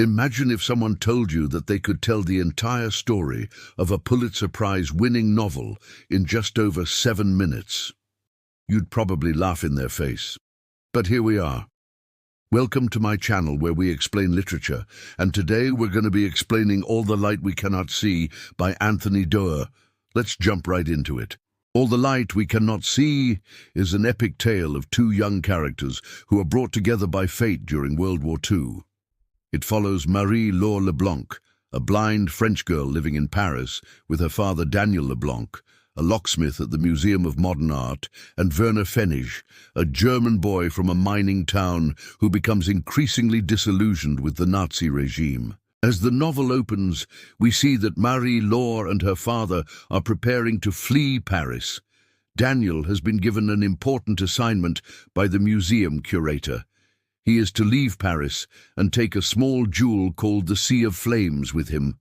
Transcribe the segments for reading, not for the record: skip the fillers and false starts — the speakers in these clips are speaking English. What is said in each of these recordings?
Imagine if someone told you that they could tell the entire story of a Pulitzer Prize winning novel in just over 7 minutes. You'd probably laugh in their face. But here we are. Welcome to my channel where we explain literature, and today we're going to be explaining All the Light We Cannot See by Anthony Doerr. Let's jump right into it. All the Light We Cannot See is an epic tale of two young characters who are brought together by fate during World War II. It follows Marie-Laure Leblanc, a blind French girl living in Paris, with her father Daniel Leblanc, a locksmith at the Museum of Modern Art, and Werner Pfennig, a German boy from a mining town who becomes increasingly disillusioned with the Nazi regime. As the novel opens, we see that Marie-Laure and her father are preparing to flee Paris. Daniel has been given an important assignment by the museum curator. He is to leave Paris and take a small jewel called the Sea of Flames with him.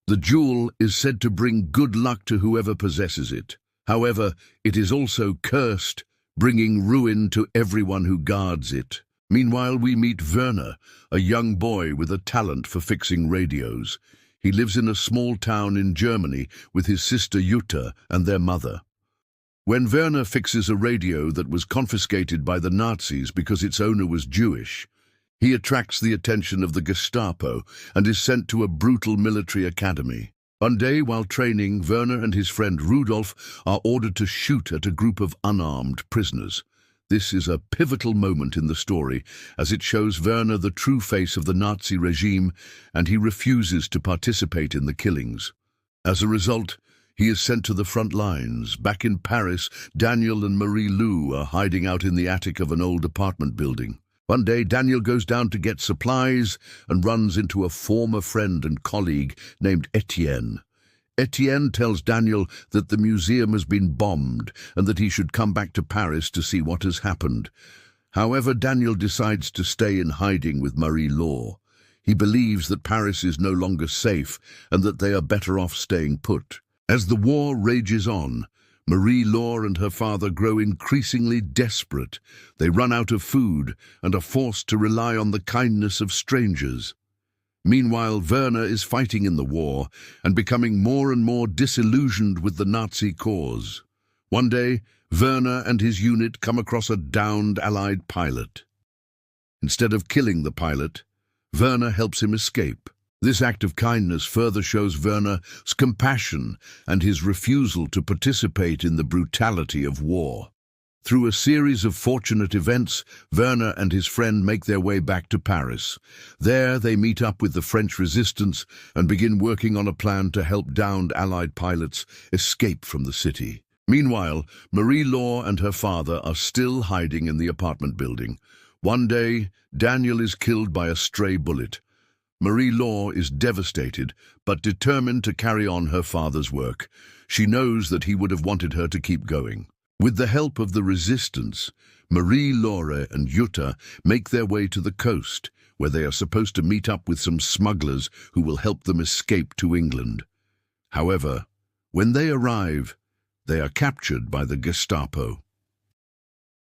The jewel is said to bring good luck to whoever possesses it. However, it is also cursed, bringing ruin to everyone who guards it. Meanwhile, we meet Werner, a young boy with a talent for fixing radios. He lives in a small town in Germany with his sister Jutta and their mother. When Werner fixes a radio that was confiscated by the Nazis because its owner was Jewish, he attracts the attention of the Gestapo and is sent to a brutal military academy. One day, while training, Werner and his friend Rudolf are ordered to shoot at a group of unarmed prisoners. This is a pivotal moment in the story, as it shows Werner the true face of the Nazi regime, and he refuses to participate in the killings. As a result, he is sent to the front lines. Back in Paris, Daniel and Marie-Lou are hiding out in the attic of an old apartment building. One day, Daniel goes down to get supplies and runs into a former friend and colleague named Etienne. Etienne tells Daniel that the museum has been bombed and that he should come back to Paris to see what has happened. However, Daniel decides to stay in hiding with Marie-Laure. He believes that Paris is no longer safe and that they are better off staying put. As the war rages on, Marie-Laure and her father grow increasingly desperate. They run out of food and are forced to rely on the kindness of strangers. Meanwhile, Werner is fighting in the war and becoming more and more disillusioned with the Nazi cause. One day, Werner and his unit come across a downed Allied pilot. Instead of killing the pilot, Werner helps him escape. This act of kindness further shows Werner's compassion and his refusal to participate in the brutality of war. Through a series of fortunate events, Werner and his friend make their way back to Paris. There they meet up with the French resistance and begin working on a plan to help downed Allied pilots escape from the city. Meanwhile, Marie-Laure and her father are still hiding in the apartment building. One day, Daniel is killed by a stray bullet. Marie-Laure is devastated, but determined to carry on her father's work. She knows that he would have wanted her to keep going. With the help of the resistance, Marie-Laure and Jutta make their way to the coast, where they are supposed to meet up with some smugglers who will help them escape to England. However, when they arrive, they are captured by the Gestapo.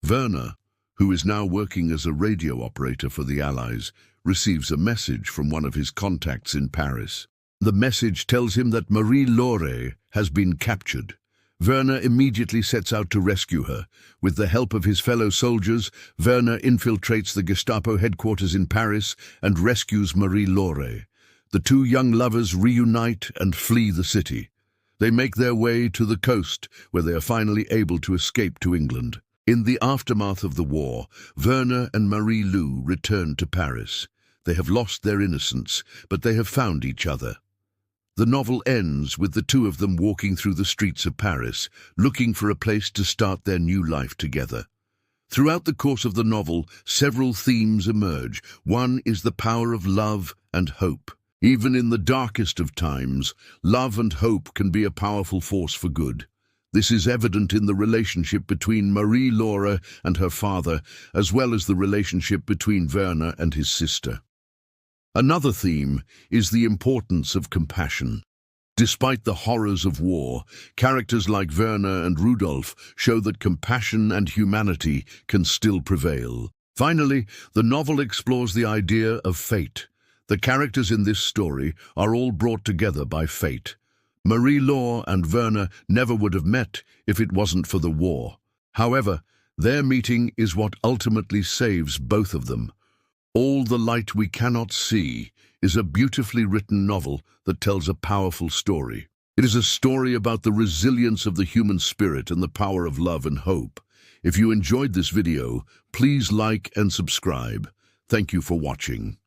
Werner, who is now working as a radio operator for the Allies, receives a message from one of his contacts in Paris. The message tells him that Marie-Laure has been captured. Werner immediately sets out to rescue her. With the help of his fellow soldiers, Werner infiltrates the Gestapo headquarters in Paris and rescues Marie-Laure. The two young lovers reunite and flee the city. They make their way to the coast, where they are finally able to escape to England. In the aftermath of the war, Werner and Marie-Lou return to Paris. They have lost their innocence, but they have found each other. The novel ends with the two of them walking through the streets of Paris, looking for a place to start their new life together. Throughout the course of the novel, several themes emerge. One is the power of love and hope. Even in the darkest of times, love and hope can be a powerful force for good. This is evident in the relationship between Marie-Laure and her father, as well as the relationship between Werner and his sister. Another theme is the importance of compassion. Despite the horrors of war, characters like Werner and Rudolf show that compassion and humanity can still prevail. Finally, the novel explores the idea of fate. The characters in this story are all brought together by fate. Marie-Laure and Werner never would have met if it wasn't for the war. However, their meeting is what ultimately saves both of them. All the Light We Cannot See is a beautifully written novel that tells a powerful story. It is a story about the resilience of the human spirit and the power of love and hope. If you enjoyed this video, please like and subscribe. Thank you for watching.